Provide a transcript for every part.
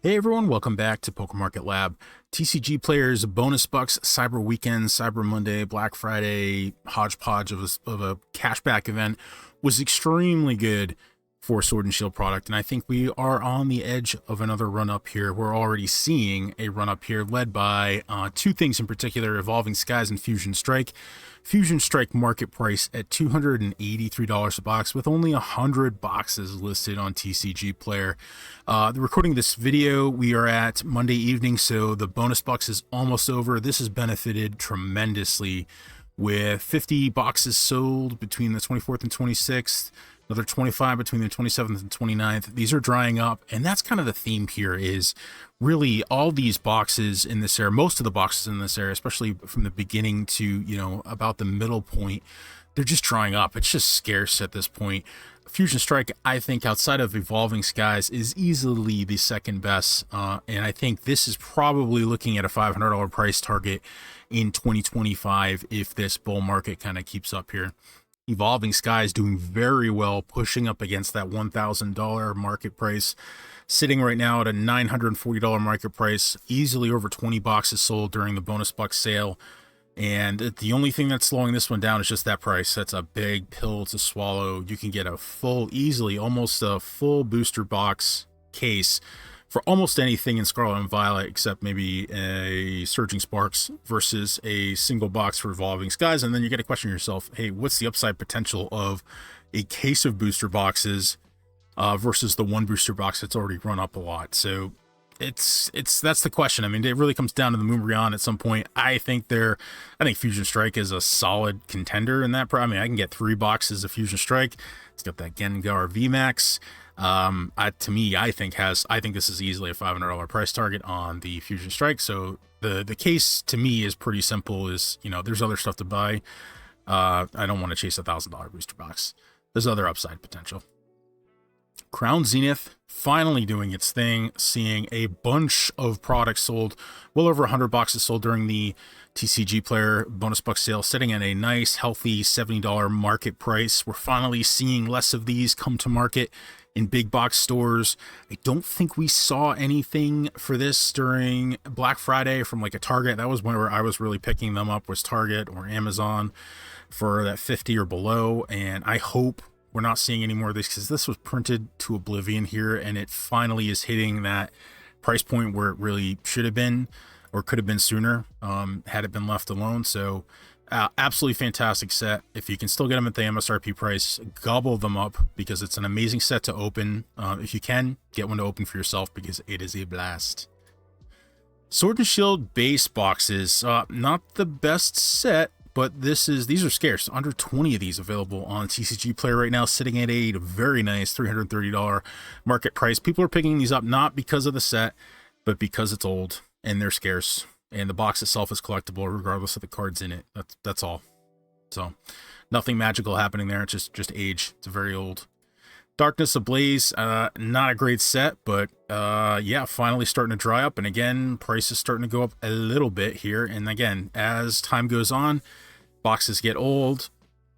Hey everyone, welcome back to PokeMarketLab. TCG players, bonus bucks, Cyber Weekend, Cyber Monday, Black Friday, hodgepodge of a cashback event was extremely good for Sword and Shield product, and I think we are on the edge of another run up here. We're already seeing a run up here led by two things in particular: Evolving Skies and Fusion Strike. Fusion Strike market price at $283 a box with only 100 boxes listed on TCG Player. Recording this video, we are at Monday evening, so the bonus box is almost over. This has benefited tremendously with 50 boxes sold between the 24th and 26th. Another 25 between the 27th and 29th. These are drying up, and that's kind of the theme here, is really all these boxes in this area, most of the boxes in this area, especially from the beginning to, you know, about the middle point, they're just drying up. It's just scarce at this point. Fusion Strike, I think, outside of Evolving Skies, is easily the second best, and I think this is probably looking at a $500 price target in 2025 if this bull market kind of keeps up here. Evolving Skies doing very well, pushing up against that $1,000 market price, sitting right now at a $940 market price, easily over 20 boxes sold during the bonus buck sale. And the only thing that's slowing this one down is just that price. That's a big pill to swallow. You can get a full, easily, almost a full booster box case for almost anything in Scarlet and Violet, except maybe a Surging Sparks versus a single box for Evolving Skies. And then you got to question yourself, hey, what's the upside potential of a case of booster boxes versus the one booster box that's already run up a lot? So that's the question. I mean, it really comes down to the Moonbryon at some point. I think Fusion Strike is a solid contender in that. I mean, I can get 3 boxes of Fusion Strike. It's got that Gengar VMAX. To me, I think this is easily a $500 price target on the Fusion Strike. So the case to me is pretty simple. Is, you know, there's other stuff to buy. I don't want to chase a $1,000 booster box. There's other upside potential. Crown Zenith finally doing its thing, seeing a bunch of products sold, well over 100 boxes sold during the TCG Player bonus buck sale, sitting at a nice healthy $70 market price. We're finally seeing less of these come to market in big box stores. I don't think we saw anything for this during Black Friday from like a Target. That was where I was really picking them up, was Target or Amazon for that 50 or below. And I hope we're not seeing any more of this, because this was printed to oblivion here, and it finally is hitting that price point where it really should have been, or could have been sooner, had it been left alone. So absolutely fantastic set. If you can still get them at the MSRP price, gobble them up, because it's an amazing set to open. If you can, get one to open for yourself, because it is a blast. Sword and Shield base boxes, not the best set, but these are scarce. Under 20 of these available on TCG Player right now, sitting at a very nice $330 market price. People are picking these up not because of the set, but because it's old and they're scarce, and the box itself is collectible regardless of the cards in it. That's all. So nothing magical happening there. It's just age. It's very old. Darkness Ablaze, not a great set, but yeah, finally starting to dry up. And again, price is starting to go up a little bit here. And again, as time goes on, boxes get old.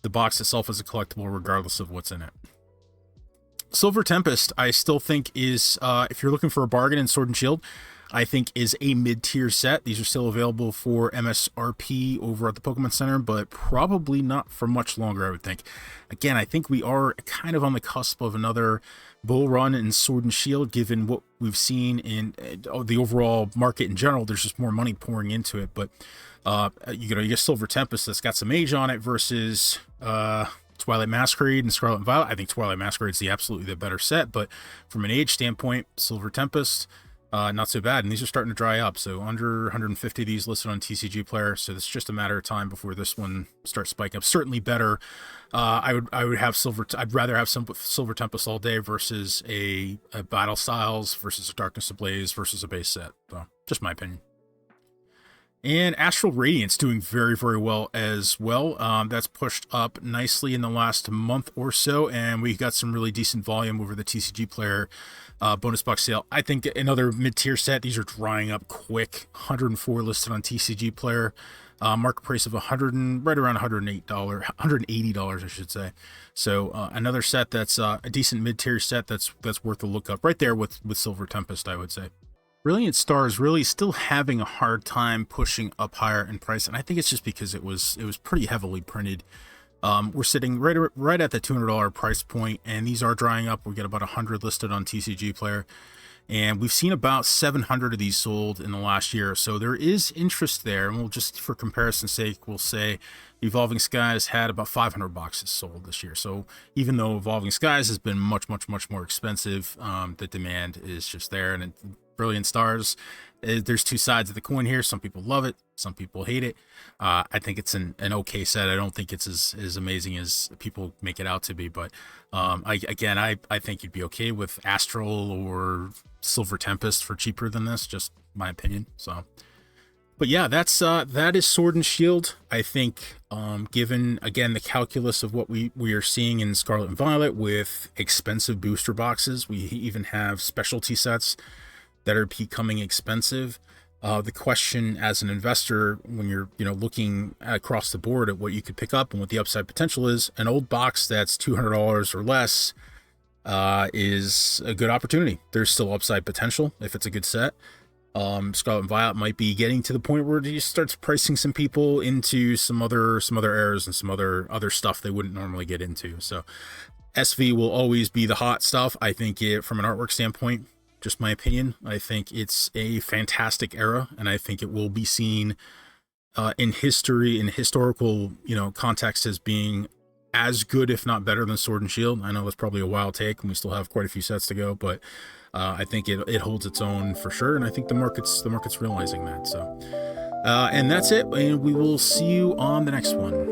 The box itself is a collectible regardless of what's in it. Silver Tempest, I still think is, if you're looking for a bargain in Sword and Shield, I think is a mid-tier set. These are still available for MSRP over at the Pokemon Center, but probably not for much longer, I would think. Again, I think we are kind of on the cusp of another bull run in Sword and Shield, given what we've seen in the overall market in general. There's just more money pouring into it, but you get Silver Tempest that's got some age on it versus Twilight Masquerade and Scarlet and Violet. I think Twilight Masquerade is absolutely the better set, but from an age standpoint, Silver Tempest, not so bad. And these are starting to dry up. So under 150 of these listed on TCG Player. So it's just a matter of time before this one starts spiking up. Certainly better. I'd rather have some Silver Tempest all day versus a Battle Styles versus a Darkness Ablaze versus a base set. So just my opinion. And Astral Radiance doing very, very well as well. That's pushed up nicely in the last month or so, and we got some really decent volume over the TCG Player bonus box sale. I think another mid-tier set. These are drying up quick. 104 listed on TCG Player. Market price of right around $180, I should say. So another set that's a decent mid-tier set that's worth a look up. Right there with Silver Tempest, I would say. Brilliant Stars really still having a hard time pushing up higher in price, and I think it's just because it was pretty heavily printed. We're sitting right at the $200 price point, and these are drying up. We get about 100 listed on TCG Player, and we've seen about 700 of these sold in the last year. So there is interest there, and we'll just, for comparison's sake, we'll say Evolving Skies had about 500 boxes sold this year. So even though Evolving Skies has been much more expensive, the demand is just there. And Brilliant Stars, there's two sides of the coin here. Some people love it, some people hate it. I think it's an okay set. I don't think it's as amazing as people make it out to be, but I think you'd be okay with Astral or Silver Tempest for cheaper than this, just my opinion. So, but yeah, that is Sword and Shield. I think, given again the calculus of what we are seeing in Scarlet and Violet with expensive booster boxes, we even have specialty sets that are becoming expensive. The question as an investor, when you're looking across the board at what you could pick up and what the upside potential is, an old box that's $200 or less is a good opportunity. There's still upside potential if it's a good set. Scarlet and Violet might be getting to the point where it starts pricing some people into some other errors and some other stuff they wouldn't normally get into. So SV will always be the hot stuff. I think from an artwork standpoint, just my opinion, I think it's a fantastic era, and I think it will be seen in history, in historical context, as being as good, if not better, than Sword and Shield. I know that's probably a wild take, and we still have quite a few sets to go, but I think it holds its own for sure, and I think the market's realizing that. So, and that's it, and we will see you on the next one.